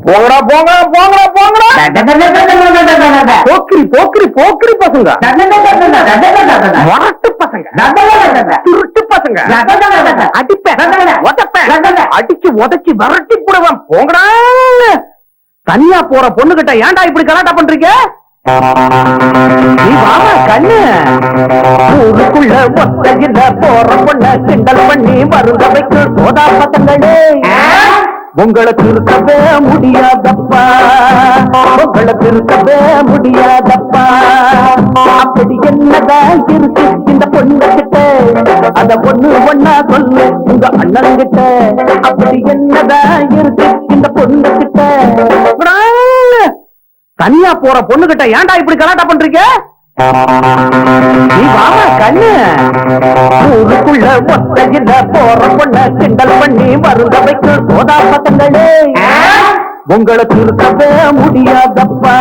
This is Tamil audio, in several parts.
போங்கடா போங்கடா போங்கடா போங்கடா போக்கிரி போக்கிரி போக்கிரி பசங்க, மரட்டு பசங்க, திருட்டு பசங்க, அடிப்பேன் அடிச்சு உதச்சி விரட்டி போடுவேன். போங்கடா. தனியா போற பொண்ணுகிட்ட ஏன்டா இப்படி கலாட்டா பண்றீங்க? நீ வாமா கண்ணு. ஊருக்குள்ள ஒத்தையில போற பொண்ண கிண்டல் பண்ணி வருந்த வைக்க சோதா பசங்களே, உங்களை திருத்தவே முடியாதப்பா, உங்களை திருத்தவே முடியாதப்பா. அப்படி என்னதான் இருக்கு இந்த பொண்ணு கிட்ட, அத பொண்ணு ஒன்னா சொல்லு உங்க அண்ணன் கிட்ட. அப்படி என்னதான் இருக்கு இந்த பொண்ணு கிட்ட? தனியா போற பொண்ணு கிட்ட ஏன்டா இப்படி கலாட்டா பண்றீங்க? நீ வாமா கண்ணு. ஊருக்குள்ள ஒத்தையில போற பொண்ண கிண்டல் பண்ணி வருந்த வைக்க சோதா பசங்களே, உங்களை திருத்தவே முடியாதப்பா,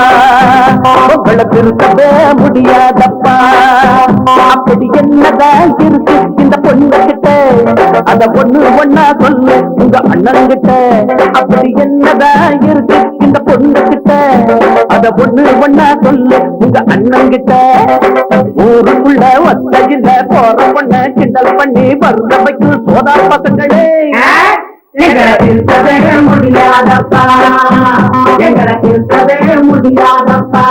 உங்களை திருத்தவே முடியாதப்பா. அப்படி என்னதான் இருக்கு இந்த பொண்ணு கிட்ட, அத பொண்ணு ஒன்னா சொல்லு உங்க அண்ணன் கிட்ட. அப்படி என்னதான் இருக்கு இந்த பொண்ணு கிட்ட, அத பொண்ணு ஒன்னா சொல்லு உங்க அண்ணன் கிட்ட. ஊருக்குள்ள ஒத்தையில போற பொண்ண கிண்டல் பண்ணி வருந்த வைக்க சோதா பசங்களே, எங்களை திருத்தவே முடியாதப்பா, எங்களை திருத்தவே முடியாதப்பா.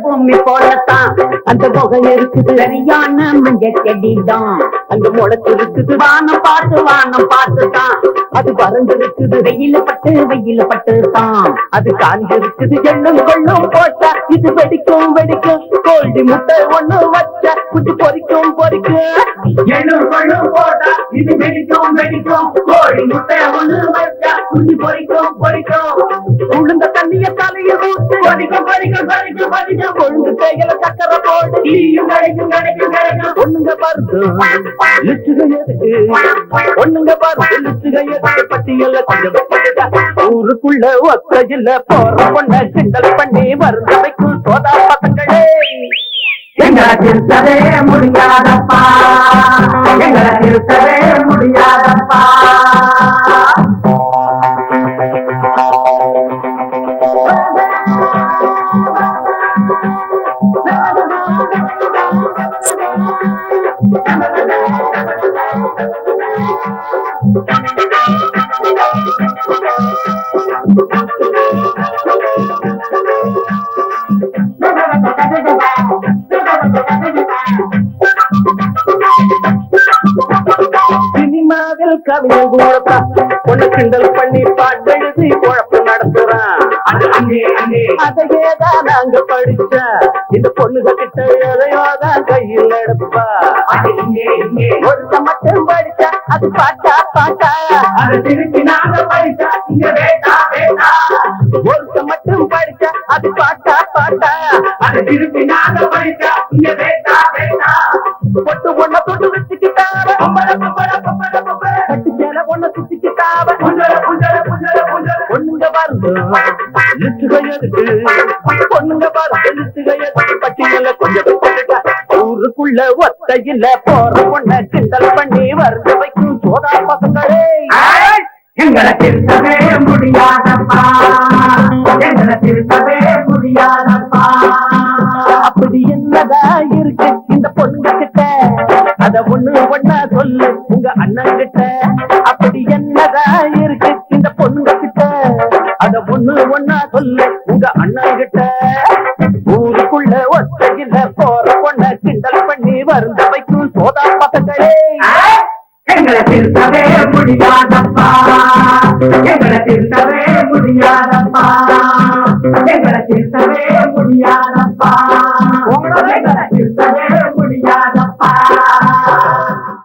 பூமி போலத்தான் அந்த முகம் இருக்குது, சரியான மஞ்ச செடிதான் அந்த முளைச்சு இருக்குது. வானம் பார்த்துதான் அது வறண்டு இருக்குது, வெயில பட்டு தான் அது காஞ்சு இருக்குது. எண்ணும் கொள்ளும் போட்டா இது வெடிக்கும் கோழி முட்டை ஒண்ணு வச்சா குட்டி பொறிக்கும். எண்ணும் கொள்ளும் போட்டா இது வெடிக்கும் கோழி முட்டை ஒண்ணு வச்சா குட்டி பொறிக்கும். உளுந்த தண்ணிய தலைய ஊத்து படிக்கும் கொழுந்து தேயில சக்கரை போட்டு கிடைக்கும். ஒண்ணுங்க பாருங்க லிச்சுக எதுக்கு, ஒண்ணுங்க பாருங்க லிச்சுக எதுக்கு, பட்டியல கொஞ்சம். ஊருக்குள்ள ஒத்தையில போற பொண்ண கிண்டல் பண்ணி வருந்த வைக்கும் சோதா பசங்களே, எங்களை திருத்தவே முடியாதப்பா, எங்களை திருத்தவே முடியாதப்பா. சினிமாவில் கவிஞன் கூடத்தா பொண்ணு கிண்டல் பண்ணி பாட்டெழுதி குழப்பம் நடத்துறான். அதையேதான் நாங்க படிச்ச இந்த பொண்ணுக கிட்ட எதையோதான் கையில் எடுப்பா. ஒருத்த மட்டும் படிச்சா அது பாட்டா அது திருப்பி நாங்க படிச்சா இங்க வேட்டா. ஒருத்த மட்டும் படிச்சா அது பாட்டா அது திருப்பி நாங்க படிச்சா இங்க வேட்டா. பொட்டு பொண்ண தொட்டு வச்சுக்கிட்டாவ கட்டு சேல பொண்ண சுத்திக்கிட்டாவ பொண்ணுங்க பாருங்க பொண்ணுங்க பாருங்க பட்டியல கொஞ்சம். ஊருக்குள்ள ஒத்தையில போற பொண்ண கிண்டல் பண்ணி வருத வைக்கும் சோதா பசங்களே, எங்களை திருத்தவே முடியாதப்பா, எங்களை திருத்தவே முடியாதப்பா. அப்படி என்னதா இருக்கு இந்த பொண்ணு கிட்ட, அத ஒண்ணு ஒன்னா சொல்லு உங்க அண்ணன் கிட்ட. அப்படி என்னதா இருக்கு இந்த பொண்ணு கிட்ட, அத ஒண்ணு ஒன்னா சொல்லு உங்க அண்ணன் கிட்ட. ஊருக்குள்ள ஒத்தையில போற பொண்ண கிண்டல் பண்ணி வருந்த வைக்கும் சோதா பசங்களே, எங்களை திருத்தவே முடியாதப்பா, எங்களை திருத்தவே முடியாதப்பா, எங்களை திருத்தவே முடியாதப்பா.